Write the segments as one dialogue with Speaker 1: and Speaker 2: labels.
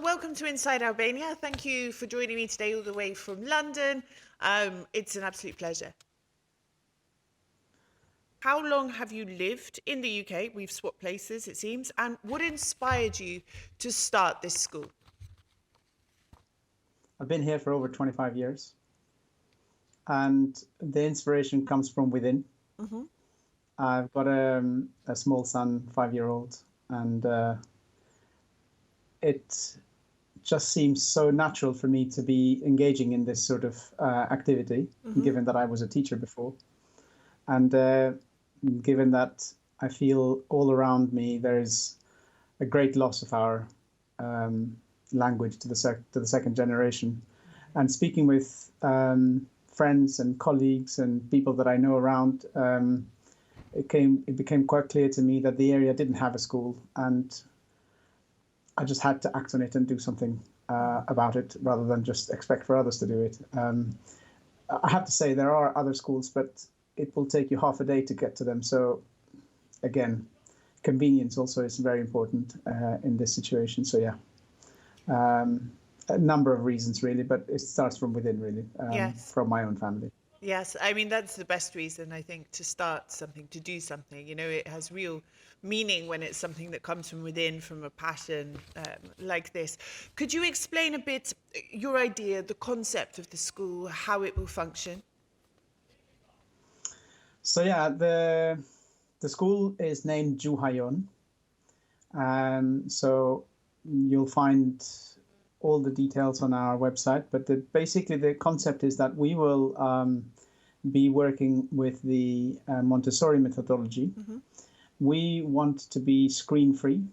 Speaker 1: welcome to Inside Albania. Thank you for joining me today all the way from London. It's an absolute pleasure. How long have you lived in the UK? We've swapped places, it seems. And what inspired you to start this school?
Speaker 2: I've been here for over 25 years. And the inspiration comes from within. Mm-hmm. I've got a small son, 5-year-old, and it just seems so natural for me to be engaging in this sort of activity, given that I was a teacher before. And given that I feel all around me there's a great loss of our language to the second generation. And speaking with friends and colleagues and people that I know around, it became quite clear to me that the area didn't have a school, and I just had to act on it and do something about it rather than just expect for others to do it. I have to say there are other schools, but it will take you half a day to get to them. So again, convenience also is very important in this situation. So yeah, a number of reasons really, but it starts from within really,
Speaker 1: Yes.
Speaker 2: from my own family.
Speaker 1: Yes, I mean, that's the best reason, I think, to start something, to do something. You know, it has real meaning when it's something that comes from within, from a passion like this. Could you explain a bit your idea, the concept of the school, how it will function?
Speaker 2: So yeah, the school is named Gjuhës. So you'll find all the details on our website, but basically the concept is that we will be working with the Montessori methodology. Mm-hmm. We want to be screen-free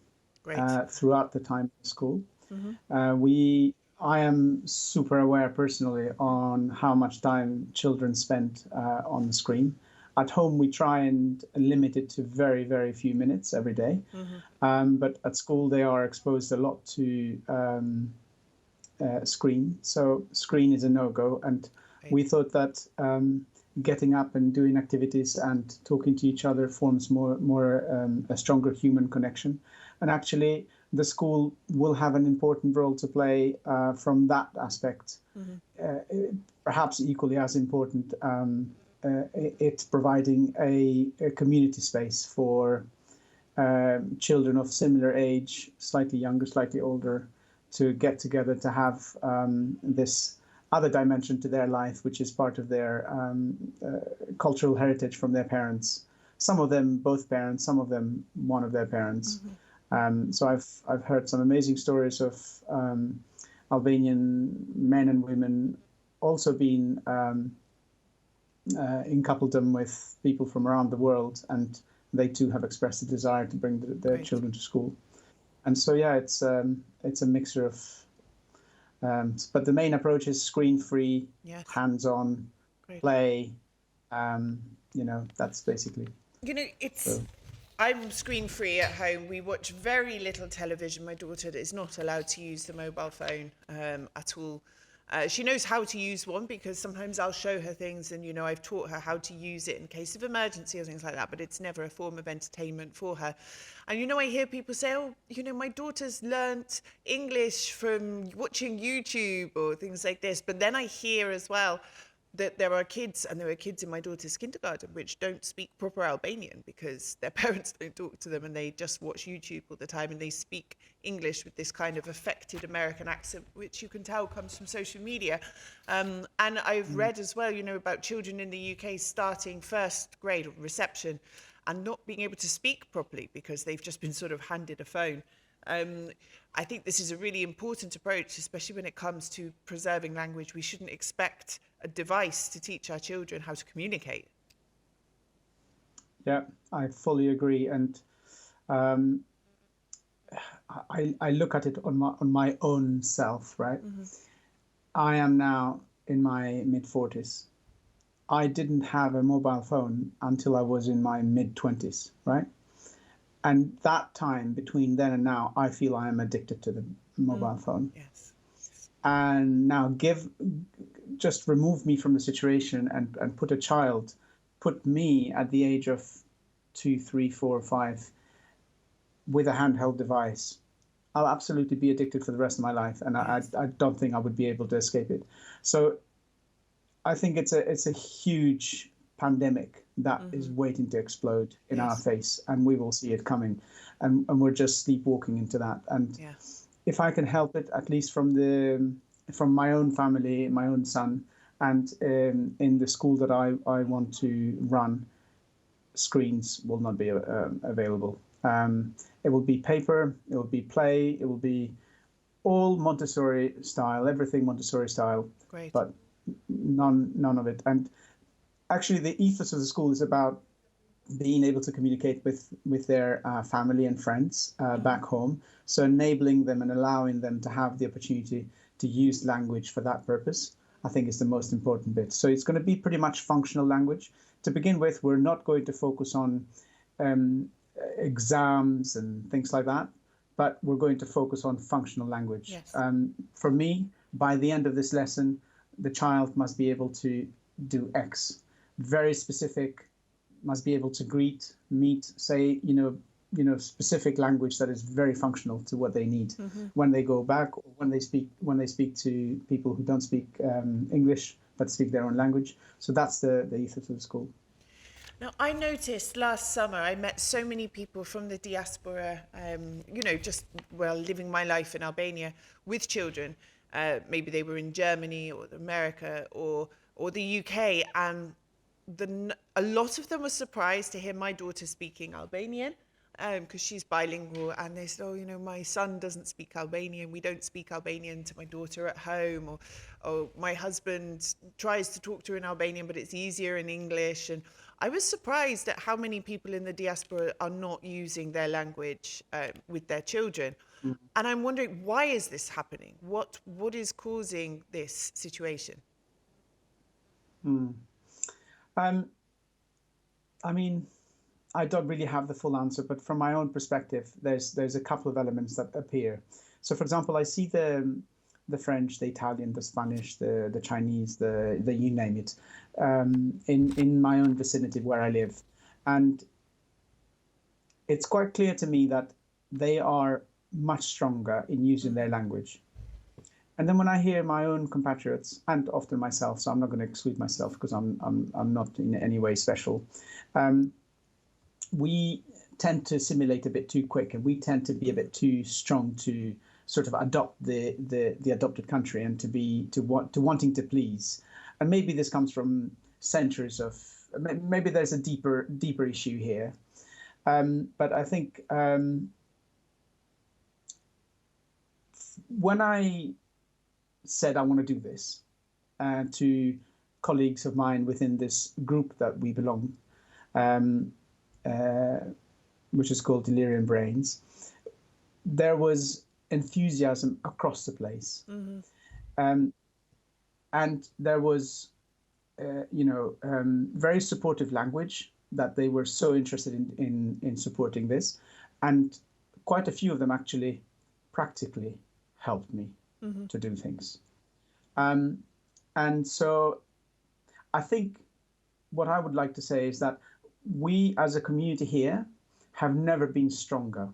Speaker 2: throughout the time of school. Mm-hmm. I am super aware personally on how much time children spend on the screen. At home, we try and limit it to very, very few minutes every day. Mm-hmm. But at school, they are exposed a lot to screen. So screen is a no-go. And we thought that getting up and doing activities and talking to each other forms a stronger human connection. And actually, the school will have an important role to play from that aspect. Mm-hmm. Perhaps equally as important, it's providing a community space for children of similar age, slightly younger, slightly older, to get together to have this other dimension to their life, which is part of their cultural heritage from their parents. Some of them, both parents, some of them, one of their parents. Mm-hmm. So I've heard some amazing stories of Albanian men and women also being in coupledom with people from around the world, and they too have expressed a desire to bring their children to school. And so, yeah, it's a mixture of, but the main approach is screen-free, yes, hands-on, play. That's basically.
Speaker 1: I'm screen-free at home. We watch very little television. My daughter is not allowed to use the mobile phone at all. She knows how to use one because sometimes I'll show her things and, I've taught her how to use it in case of emergency or things like that, but it's never a form of entertainment for her. And, I hear people say, my daughter's learnt English from watching YouTube or things like this. But then I hear as well that there are kids in my daughter's kindergarten which don't speak proper Albanian because their parents don't talk to them and they just watch YouTube all the time and they speak English with this kind of affected American accent, which you can tell comes from social media. And I've read as well, about children in the UK starting first grade reception and not being able to speak properly because they've just been sort of handed a phone. I think this is a really important approach, especially when it comes to preserving language. We shouldn't expect a device to teach our children how to communicate.
Speaker 2: Yeah, I fully agree. And I look at it on my own self, right? Mm-hmm. I am now in my mid-40s. I didn't have a mobile phone until I was in my mid-20s, right? And that time between then and now, I feel I am addicted to the mobile phone.
Speaker 1: Yes.
Speaker 2: And now just remove me from the situation and put me at the age of 2, 3, 4, 5 with a handheld device. I'll absolutely be addicted for the rest of my life, and I don't think I would be able to escape it. So I think it's a huge pandemic that is waiting to explode in our face, and we will see it coming, and we're just sleepwalking into that. And if I can help it, at least from my own family, my own son, and in the school that I want to run, screens will not be available. It will be paper, it will be play, it will be all Montessori style, everything Montessori style, but none of it. And actually, the ethos of the school is about being able to communicate with their family and friends back home. So enabling them and allowing them to have the opportunity to use language for that purpose, I think, is the most important bit. So it's going to be pretty much functional language. To begin with, we're not going to focus on exams and things like that, but we're going to focus on functional language.
Speaker 1: Yes.
Speaker 2: For me, by the end of this lesson, the child must be able to do X. Very specific, must be able to greet, meet, say, specific language that is very functional to what they need when they go back, or when they speak to people who don't speak English but speak their own language. So that's the ethos of the school.
Speaker 1: Now, I noticed last summer I met so many people from the diaspora, living my life in Albania with children. Maybe they were in Germany or America or the UK, and a lot of them were surprised to hear my daughter speaking Albanian, because she's bilingual, and they said, my son doesn't speak Albanian, we don't speak Albanian to my daughter at home, or my husband tries to talk to her in Albanian, but it's easier in English. And I was surprised at how many people in the diaspora are not using their language with their children. And I'm wondering, why is this happening? What is causing this situation?
Speaker 2: I mean, I don't really have the full answer, but from my own perspective, there's a couple of elements that appear. So, for example, I see the French, the Italian, the Spanish, the Chinese, the you name it, in my own vicinity where I live, and it's quite clear to me that they are much stronger in using their language. And then when I hear my own compatriots, and often myself, so I'm not going to exclude myself because I'm not in any way special, we tend to assimilate a bit too quick, and we tend to be a bit too strong to sort of adopt the adopted country and to wanting to please. And maybe this comes from centuries of, maybe there's a deeper issue here. But I think when I said I want to do this to colleagues of mine within this group that we belong, which is called Delirium Brains, there was enthusiasm across the place. And there was, very supportive language, that they were so interested in supporting this. And quite a few of them actually practically helped me to do things. And so I think what I would like to say is that we as a community here have never been stronger.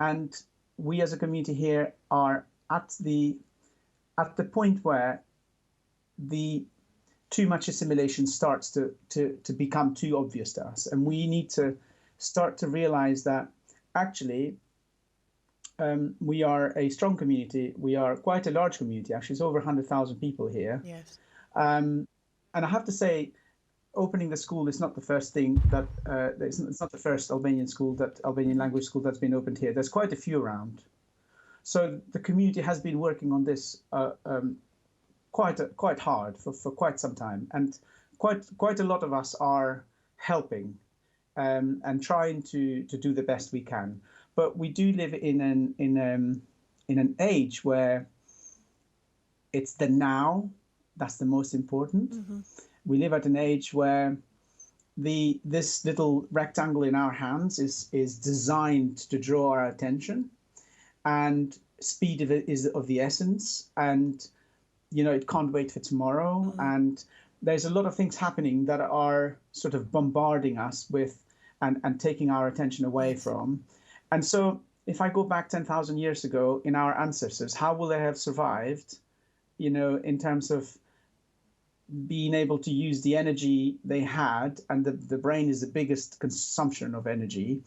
Speaker 2: And we as a community here are at the point where the too much assimilation starts to become too obvious to us. And we need to start to realize that actually we are a strong community. We are quite a large community. Actually, it's over 100,000 people here.
Speaker 1: Yes.
Speaker 2: And I have to say, opening the school is not the first thing that it's not the first Albanian language school that's been opened here. There's quite a few around. So the community has been working on this quite hard for quite some time, and quite a lot of us are helping and trying to do the best we can. But we do live in an age where it's the now that's the most important. We live at an age where this little rectangle in our hands is designed to draw our attention, and speed is of the essence, and it can't wait for tomorrow. And there's a lot of things happening that are sort of bombarding us with and taking our attention away from. And so if I go back 10,000 years ago in our ancestors, how will they have survived, in terms of being able to use the energy they had, and the brain is the biggest consumption of energy.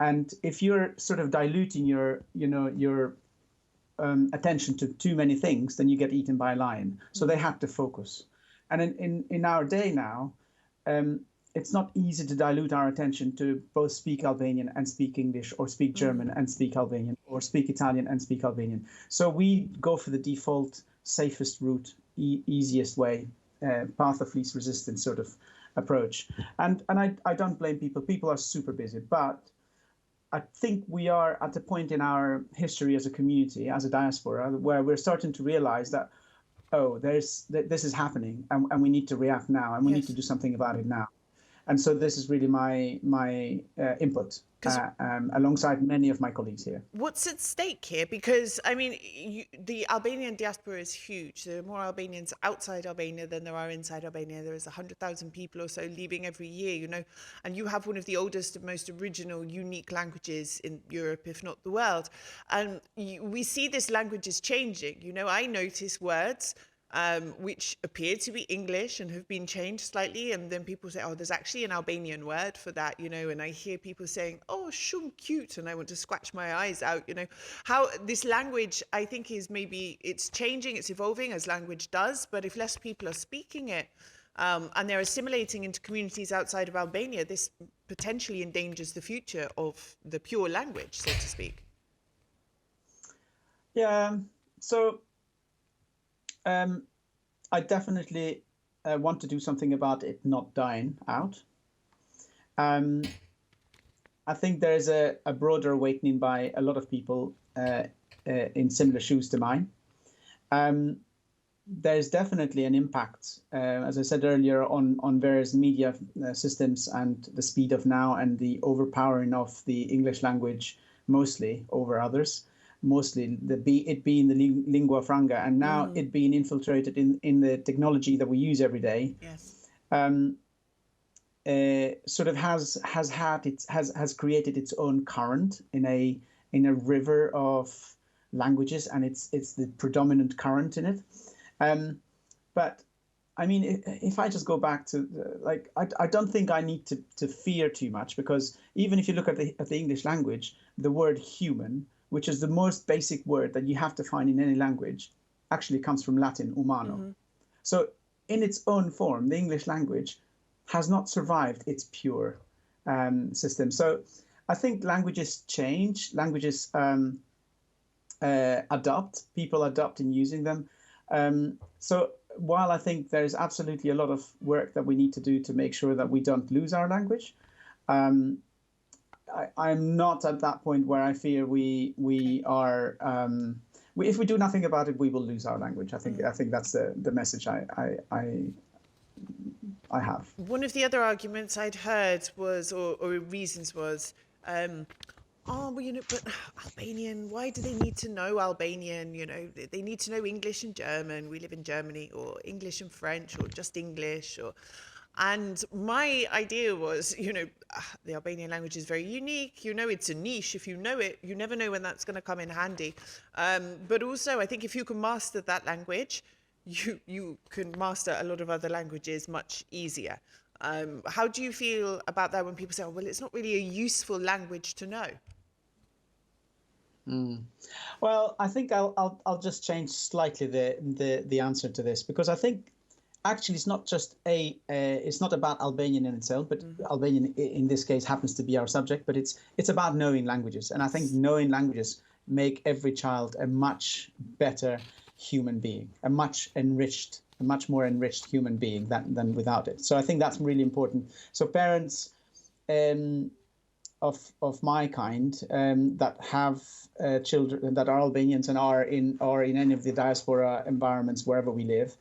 Speaker 2: And if you're sort of diluting your attention to too many things, then you get eaten by a lion. So they had to focus. And in our day now, it's not easy to dilute our attention to both speak Albanian and speak English, or speak German and speak Albanian, or speak Italian and speak Albanian. So we go for the default, safest route, easiest way, path of least resistance sort of approach. And I don't blame people. People are super busy, but I think we are at a point in our history as a community, as a diaspora, where we're starting to realize that, this is happening, and we need to react now, and we need to do something about it now. And so this is really my input, alongside many of my colleagues here.
Speaker 1: What's at stake here? Because, I mean, the Albanian diaspora is huge. There are more Albanians outside Albania than there are inside Albania. There is 100,000 people or so leaving every year, and you have one of the oldest and most original, unique languages in Europe, if not the world. And we see this language is changing. I notice words which appear to be English and have been changed slightly, and then people say, there's actually an Albanian word for that, and I hear people saying, shum cute, and I want to scratch my eyes out, How this language, I think, is it's changing, it's evolving as language does, but if less people are speaking it, and they're assimilating into communities outside of Albania, this potentially endangers the future of the pure language, so to speak.
Speaker 2: Yeah, so I definitely want to do something about it not dying out. I think there is a broader awakening by a lot of people in similar shoes to mine. There's definitely an impact, as I said earlier, on various media systems and the speed of now, and the overpowering of the English language mostly over others. Mostly it being the lingua franca, and now it being infiltrated in the technology that we use every day.
Speaker 1: Yes.
Speaker 2: Sort of has created its own current in a river of languages, and it's the predominant current in it. But I mean, if I just go back to I don't think I need to fear too much, because even if you look at the English language, the word human, which is the most basic word that you have to find in any language, actually comes from Latin, humano. Mm-hmm. So in its own form, the English language has not survived its pure system. So I think languages change, languages adopt, people adopt in using them. So while I think there is absolutely a lot of work that we need to do to make sure that we don't lose our language, I'm not at that point where I fear we are. If we do nothing about it, we will lose our language. I think that's the message I have.
Speaker 1: One of the other arguments I'd heard was, or reasons was, but Albanian, why do they need to know Albanian? They need to know English and German. We live in Germany, or English and French, or just English, And my idea was, the Albanian language is very unique. It's a niche. If you know it, you never know when that's going to come in handy. But also, I think if you can master that language, you can master a lot of other languages much easier. How do you feel about that when people say, it's not really a useful language to know?
Speaker 2: Well, I think I'll just change slightly the answer to this, because I think actually it's not just it's not about Albanian in itself, but Albanian in this case happens to be our subject, but it's about knowing languages. And I think knowing languages make every child a much better human being, a much more enriched human being than without it. So I think that's really important. So parents of my kind that have children that are Albanians and are in any of the diaspora environments wherever we live,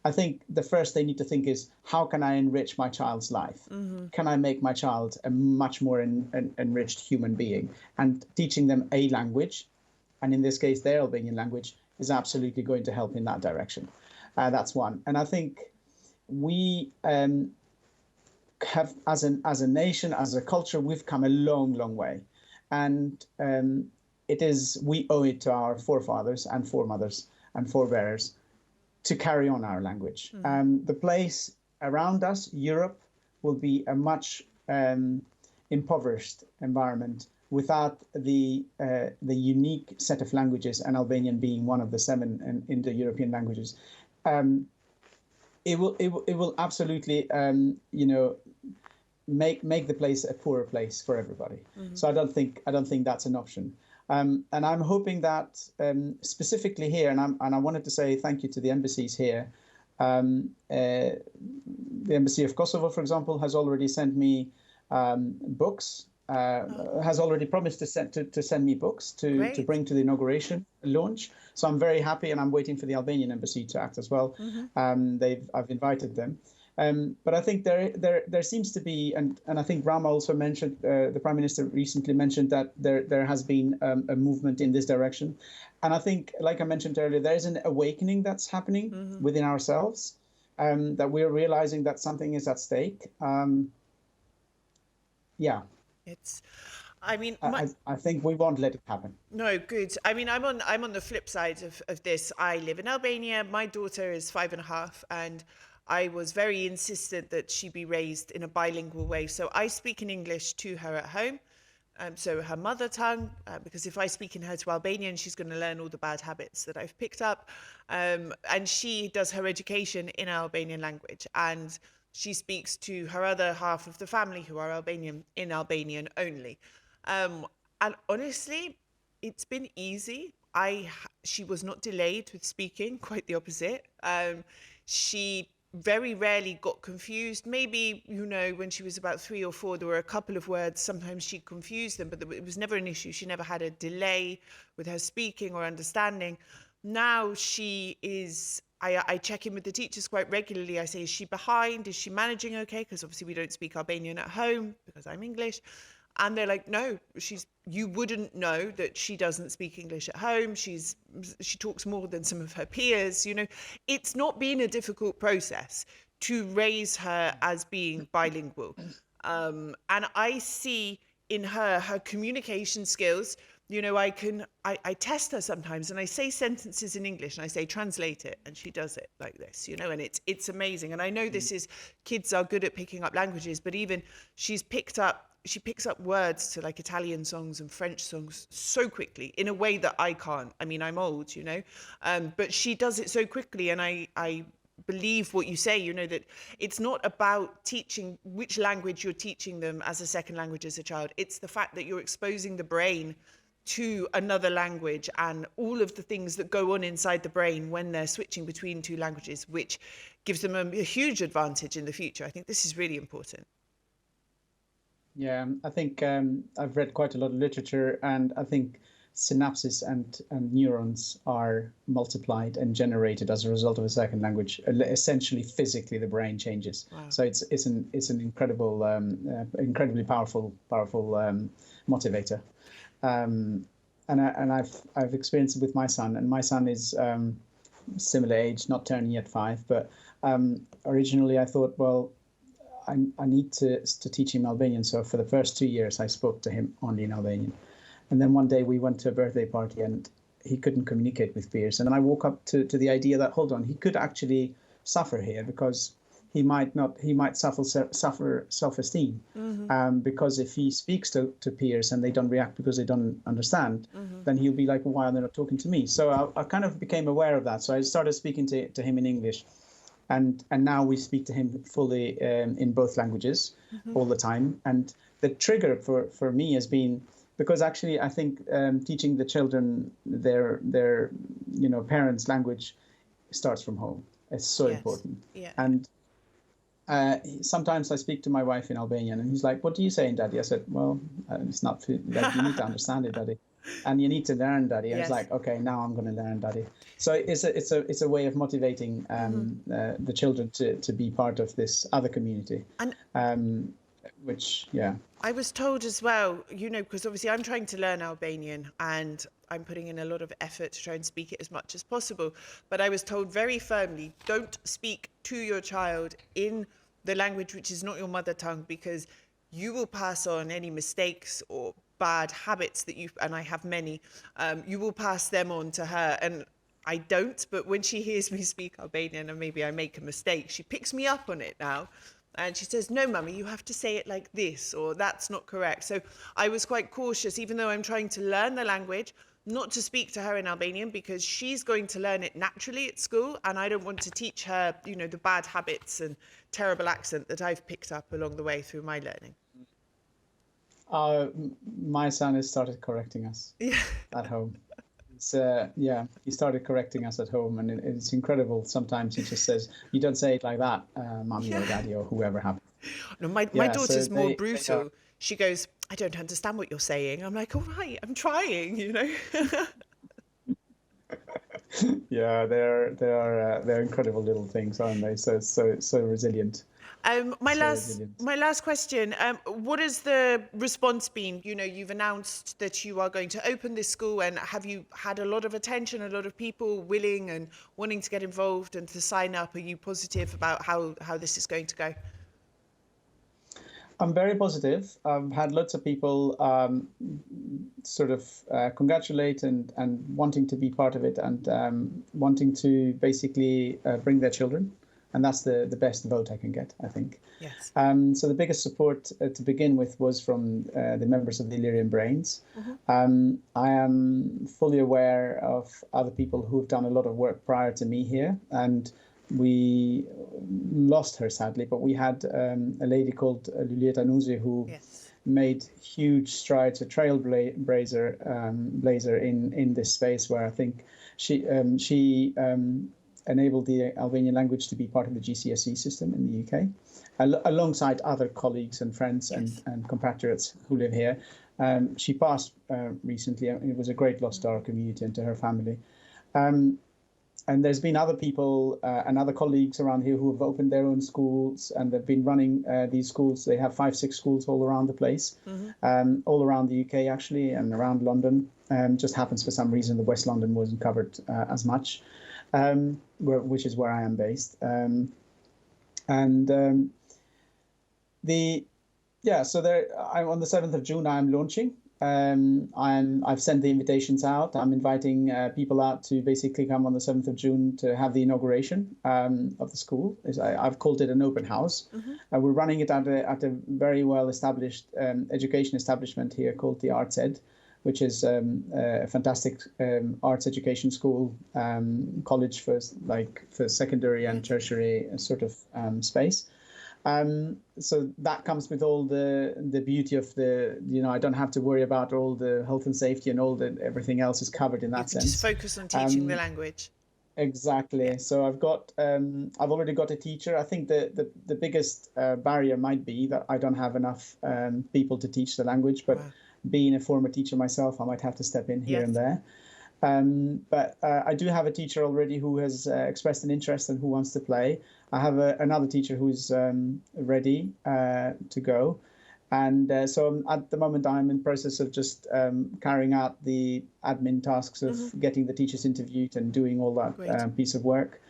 Speaker 2: I think the first they need to think is, how can I enrich my child's life? Mm-hmm. Can I make my child a much more enriched human being? And teaching them a language, and in this case their Albanian language, is absolutely going to help in that direction. That's one. And I think we have, as a nation, as a culture, we've come a long, long way. And we owe it to our forefathers and foremothers and forebearers to carry on our language. The place around us, Europe, will be a much impoverished environment without the unique set of languages, and Albanian being one of the 7 Indo-European languages. It will absolutely make the place a poorer place for everybody. So I don't think that's an option. And I'm hoping that specifically here, and I wanted to say thank you to the embassies here. The Embassy of Kosovo, for example, has already sent me books. Has already promised to send me books to bring to the inauguration launch. So I'm very happy, and I'm waiting for the Albanian embassy to act as well. I've invited them. But I think there seems to be, and I think Rama also mentioned, the Prime Minister recently mentioned that there has been a movement in this direction. And I think, like I mentioned earlier, there is an awakening that's happening within ourselves, that we're realizing that something is at stake. Yeah. I think we won't let it happen.
Speaker 1: No, good. I mean, I'm on the flip side of this. I live in Albania. My daughter is 5.5, and I was very insistent that she be raised in a bilingual way. So I speak in English to her at home, so her mother tongue, because if I speak in her to Albanian, she's going to learn all the bad habits that I've picked up. And she does her education in Albanian language, and she speaks to her other half of the family who are Albanian in Albanian only. And honestly, it's been easy. She was not delayed with speaking, quite the opposite. She very rarely got confused. Maybe, when she was about 3 or 4, there were a couple of words, sometimes she confused them, but it was never an issue. She never had a delay with her speaking or understanding. Now she is... I check in with the teachers quite regularly. I say, is she behind? Is she managing okay? Because obviously we don't speak Albanian at home because I'm English. And they're like, no, you wouldn't know that she doesn't speak English at home. She talks more than some of her peers. It's not been a difficult process to raise her as being bilingual. And I see in her communication skills. I test her sometimes, and I say sentences in English, and I say translate it, and she does it like this, and it's amazing. And I know kids are good at picking up languages, but even she picks up words to like Italian songs and French songs so quickly in a way that I can't. I mean, I'm old, but she does it so quickly, and I believe what you say, that it's not about teaching which language you're teaching them as a second language as a child. It's the fact that you're exposing the brain to another language and all of the things that go on inside the brain when they're switching between 2 languages, which gives them a huge advantage in the future. I think this is really important.
Speaker 2: Yeah, I think I've read quite a lot of literature, and I think synapses and neurons are multiplied and generated as a result of a second language. Essentially, physically, the brain changes. Wow. So it's an incredible, incredibly powerful motivator. And I've experienced it with my son, and my son is similar age, not turning yet 5. But originally I thought, well, I need to teach him Albanian. So for the first 2 years, I spoke to him only in Albanian. And then one day we went to a birthday party, and he couldn't communicate with peers. And then I woke up to the idea that, hold on, he could actually suffer here, because he might suffer self-esteem, because if he speaks to peers and they don't react because they don't understand, then he'll be like, why are they not talking to me? So I kind of became aware of that. So I started speaking to him in English, and now we speak to him fully in both languages all the time. And the trigger for me has been, because actually I think teaching the children their parents' language starts from home. It's so important. Yeah. And sometimes I speak to my wife in Albanian, and he's like, what do you say in Daddy? I said, well, it's not like, you need to understand it, Daddy. And you need to learn, Daddy. And it's like, okay, now I'm going to learn, Daddy. So it's a way of motivating the children to be part of this other community. And which, yeah.
Speaker 1: I was told as well, because obviously I'm trying to learn Albanian, and I'm putting in a lot of effort to try and speak it as much as possible. But I was told very firmly, don't speak to your child in the language which is not your mother tongue, because you will pass on any mistakes or bad habits that and I have many, you will pass them on to her. And I don't, but when she hears me speak Albanian and maybe I make a mistake, she picks me up on it now. And she says, no, mummy, you have to say it like this, or that's not correct. So I was quite cautious, even though I'm trying to learn the language, not to speak to her in Albanian, because she's going to learn it naturally at school. And I don't want to teach her, you know, the bad habits and terrible accent that I've picked up along the way through my learning.
Speaker 2: My son has started correcting us at home. Yeah, he started correcting us at home, and it's incredible. Sometimes he just says, "You don't say it like that, mommy or daddy or whoever happens."
Speaker 1: No, my daughter's more brutal. She goes, "I don't understand what you're saying." I'm like, "All right, I'm trying," you know.
Speaker 2: Yeah, they're incredible little things, aren't they? So resilient.
Speaker 1: My last question, what has the response been? You know, you've announced that you are going to open this school, and have you had a lot of attention, a lot of people willing and wanting to get involved and to sign up? Are you positive about how this is going to go?
Speaker 2: I'm very positive. I've had lots of people sort of congratulate and wanting to be part of it, and wanting to basically bring their children. And that's the best vote I can get, I think.
Speaker 1: Yes.
Speaker 2: So the biggest support to begin with was from the members of the Illyrian Brains. I am fully aware of other people who've done a lot of work prior to me here, and we lost her sadly, but we had a lady called Lulieta Nuzi who made huge strides, a trailblazer in this space, where I think she enabled the Albanian language to be part of the GCSE system in the UK, alongside other colleagues and friends and compatriots who live here. She passed recently, and it was a great loss to our community and to her family. And there's been other people and other colleagues around here who have opened their own schools, and they've been running these schools. They have 5-6 schools all around the place, all around the UK actually, and around London. Just happens for some reason the West London wasn't covered as much. Which is where I am based, so I'm on the 7th of June. I'm launching. I've sent the invitations out. I'm inviting people out to basically come on the 7th of June to have the inauguration of the school. I've called it an open house. We're running it at a very well established education establishment here called the Arts Ed, which is a fantastic arts education school, college for secondary and tertiary sort of space. So that comes with all the beauty of I don't have to worry about all the health and safety, and everything else is covered in that sense.
Speaker 1: Just focus on teaching the language.
Speaker 2: Exactly. Yeah. So I've already got a teacher. I think the biggest barrier might be that I don't have enough people to teach the language, but being a former teacher myself, I might have to step in here and there. But I do have a teacher already who has expressed an interest and who wants to play. I have another teacher who's ready to go. And so at the moment, I'm in process of just carrying out the admin tasks of getting the teachers interviewed and doing all that piece of work.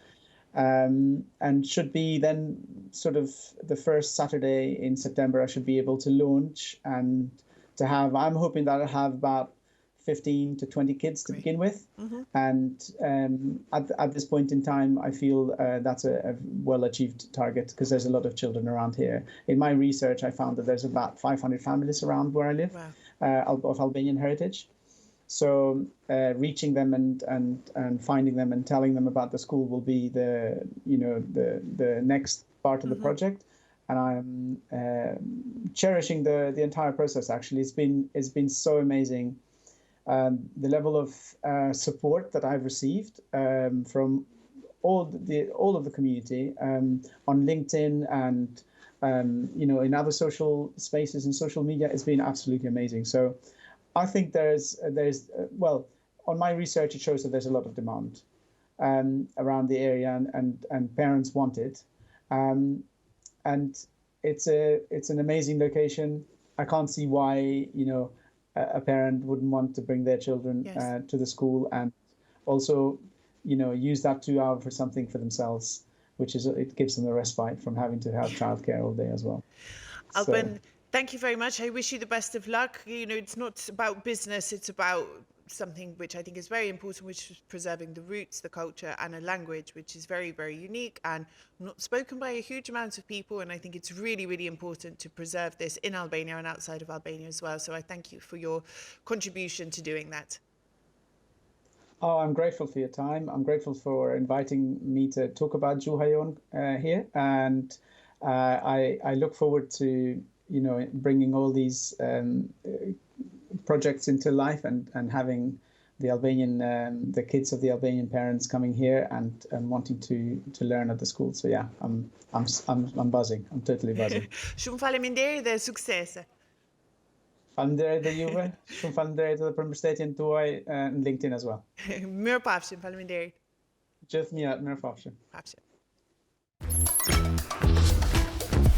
Speaker 2: And should be then sort of the first Saturday in September, I should be able to launch and to have, I'm hoping that I'll have about 15 to 20 kids to begin with. And at this point in time, I feel that's a well-achieved target, because there's a lot of children around here. In my research, I found that there's about 500 families around where I live of Albanian heritage. So reaching them and finding them and telling them about the school will be the next part of the project. And I'm cherishing the entire process. Actually, it's been so amazing. The level of support that I've received from all of the community on LinkedIn and in other social spaces and social media has been absolutely amazing. So I think there's on my research it shows that there's a lot of demand around the area, and parents want it. And it's an amazing location. I can't see why a parent wouldn't want to bring their children to the school, and also use that 2 hours for something for themselves, which is, it gives them a respite from having to have childcare all day as well.
Speaker 1: Alban, Thank you very much. I wish you the best of luck. You know, it's not about business, it's about something which I think is very important, which is preserving the roots, the culture, and a language which is very, very unique and not spoken by a huge amount of people. And I think it's really, really important to preserve this in Albania and outside of Albania as well. So I thank you for your contribution to doing that.
Speaker 2: Oh, I'm grateful for your time. I'm grateful for inviting me to talk about Gjuhën here, and I look forward to bringing all these projects into life and having the kids of the Albanian parents coming here and wanting to learn at the school. So yeah, I'm buzzing. I'm totally buzzing.
Speaker 1: Shumë faleminderit dhe suksese.
Speaker 2: Faleminderit dhe juve. Shumë faleminderit edhe për mbështetjen tuaj në LinkedIn as well.
Speaker 1: Mirupafshim, faleminderit.
Speaker 2: Gjithë mirë, mirëpafshim.
Speaker 1: Pafshim.